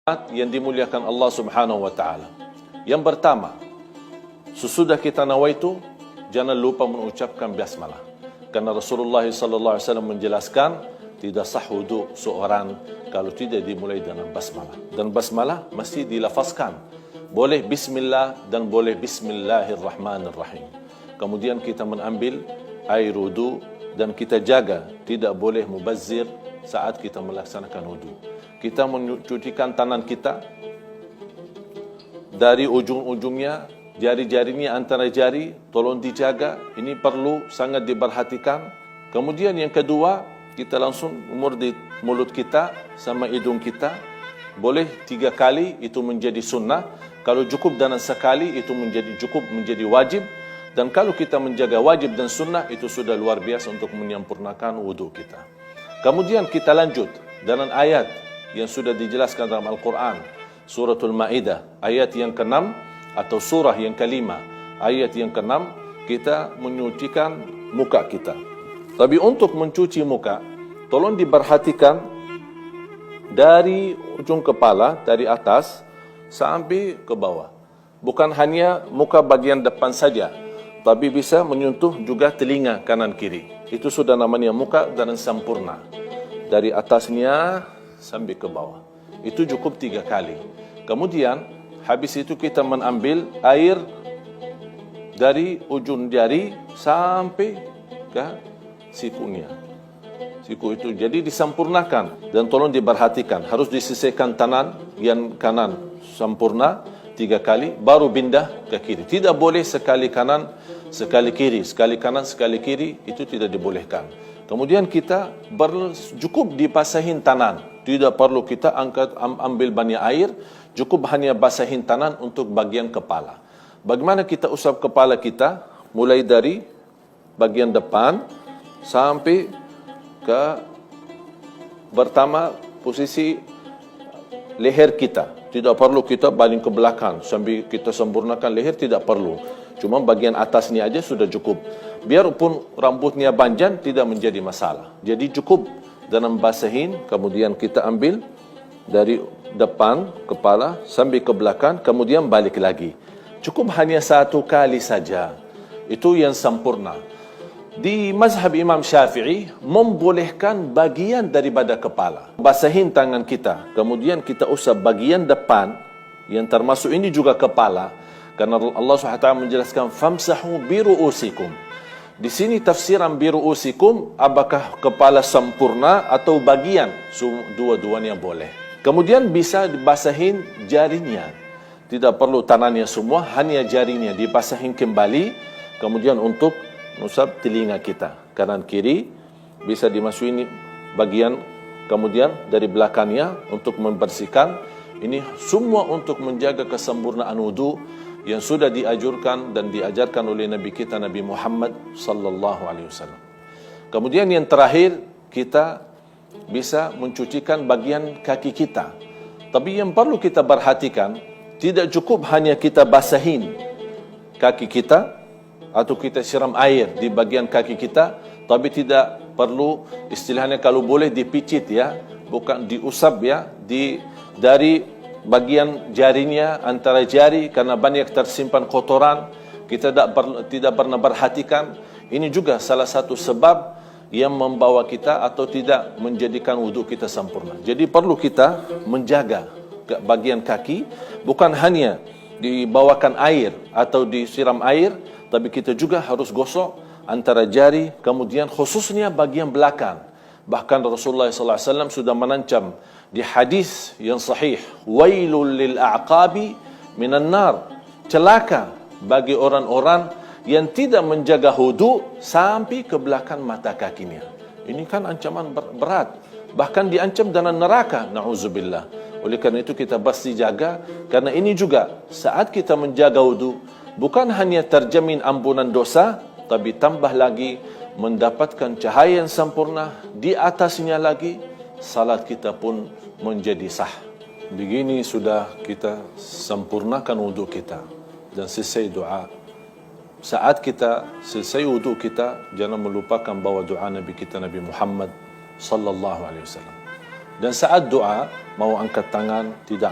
yang dimuliakan Allah Subhanahu wa taala. Yang pertama, sesudah kita nawaitu, jangan lupa mengucapkan basmalah. Karena Rasulullah sallallahu alaihi wasallam menjelaskan tidak sah wudu seorang kalau tidak dimulai dengan basmalah. Dan basmalah mesti dilafazkan. Boleh bismillah dan boleh bismillahirrahmanirrahim. Kemudian kita mengambil air wudu dan kita jaga tidak boleh mubazzir saat kita melaksanakan wudu. Kita mencucikan tangan kita dari ujung-ujungnya, jari-jarinya antara jari, tolong dijaga. Ini perlu sangat diperhatikan. Kemudian yang kedua, kita langsung umur di mulut kita sama hidung kita. Boleh 3 kali, itu menjadi sunnah. Kalau cukup dengan sekali, itu menjadi wajib. Dan kalau kita menjaga wajib dan sunnah, itu sudah luar biasa untuk menyempurnakan wudu kita. Kemudian kita lanjut dengan ayat yang sudah dijelaskan dalam Al-Quran, Suratul Ma'idah, ayat yang ke-6 atau surah yang ke-5, ayat yang ke-6, kita menyucikan muka kita. Tapi untuk mencuci muka, tolong diperhatikan dari ujung kepala, dari atas sampai ke bawah. Bukan hanya muka bagian depan saja, tapi bisa menyentuh juga telinga kanan kiri. Itu sudah namanya muka dan sempurna. Dari atasnya sampai ke bawah. Itu cukup 3 kali. Kemudian, habis itu kita mengambil air dari ujung jari sampai ke sikunya. Siku itu jadi disempurnakan dan tolong diperhatikan. Harus disisihkan tangan yang kanan sempurna 3 kali, baru pindah ke kiri. Tidak boleh sekali kanan, sekali kiri, sekali kanan, sekali kiri, itu tidak dibolehkan. Kemudian kita cukup dibasahin tangan. Tidak perlu kita ambil banyak air, cukup hanya basahin tangan untuk bagian kepala. Bagaimana kita usap kepala kita? Mulai dari bagian depan sampai ke pertama posisi leher kita. Tidak perlu kita baling ke belakang sambil kita sempurnakan leher, tidak perlu. Cuma bagian atasnya aja sudah cukup. Biarpun rambutnya panjang tidak menjadi masalah. Jadi cukup dalam basahin, kemudian kita ambil dari depan kepala sampai ke belakang, kemudian balik lagi. Cukup hanya 1 kali saja. Itu yang sempurna. Di mazhab Imam Syafi'i membolehkan bagian daripada kepala. Basahin tangan kita, kemudian kita usap bagian depan yang termasuk ini juga kepala. Karena Allah SWT menjelaskan famsahu biru'usikum. Di sini tafsiran biru'usikum, apakah kepala sempurna atau bagian? Dua-duanya boleh. Kemudian bisa dibasahin jarinya. Tidak perlu tangannya semua, hanya jarinya dibasahin kembali. Kemudian untuk usap telinga kita, kanan kiri bisa dimasukin bagian, kemudian dari belakangnya untuk membersihkan. Ini semua untuk menjaga kesempurnaan wudu yang sudah diajurkan dan diajarkan oleh Nabi kita Nabi Muhammad sallallahu alaihi wasallam. Kemudian yang terakhir, kita bisa mencucikan bagian kaki kita. Tapi yang perlu kita perhatikan, tidak cukup hanya kita basahin kaki kita atau kita siram air di bagian kaki kita, tapi tidak perlu istilahnya kalau boleh dipicit ya, bukan diusap ya, dari bagian jarinya, antara jari, karena banyak tersimpan kotoran, kita tidak pernah perhatikan. Ini juga salah satu sebab yang membawa kita atau tidak menjadikan wudu kita sempurna. Jadi perlu kita menjaga bagian kaki, bukan hanya dibawakan air atau disiram air, tapi kita juga harus gosok antara jari, kemudian khususnya bagian belakang. Bahkan Rasulullah SAW sudah menancam di hadis yang sahih, wailul lil a'qabi minan nar, celaka bagi orang-orang yang tidak menjaga wudu sampai ke belakang mata kakinya. Ini kan ancaman berat, bahkan diancam dengan neraka, na'udzubillah. Oleh karena itu kita pasti jaga, karena ini juga saat kita menjaga wudu bukan hanya terjamin ampunan dosa, tapi tambah lagi mendapatkan cahaya yang sempurna. Di atasnya lagi salat kita pun menjadi sah. Begini sudah kita sempurnakan wudu kita dan selesai doa. Saat kita selesai wudu kita, jangan melupakan bawa doa Nabi kita Nabi Muhammad sallallahu alaihi wasallam. Dan saat doa, mau angkat tangan, tidak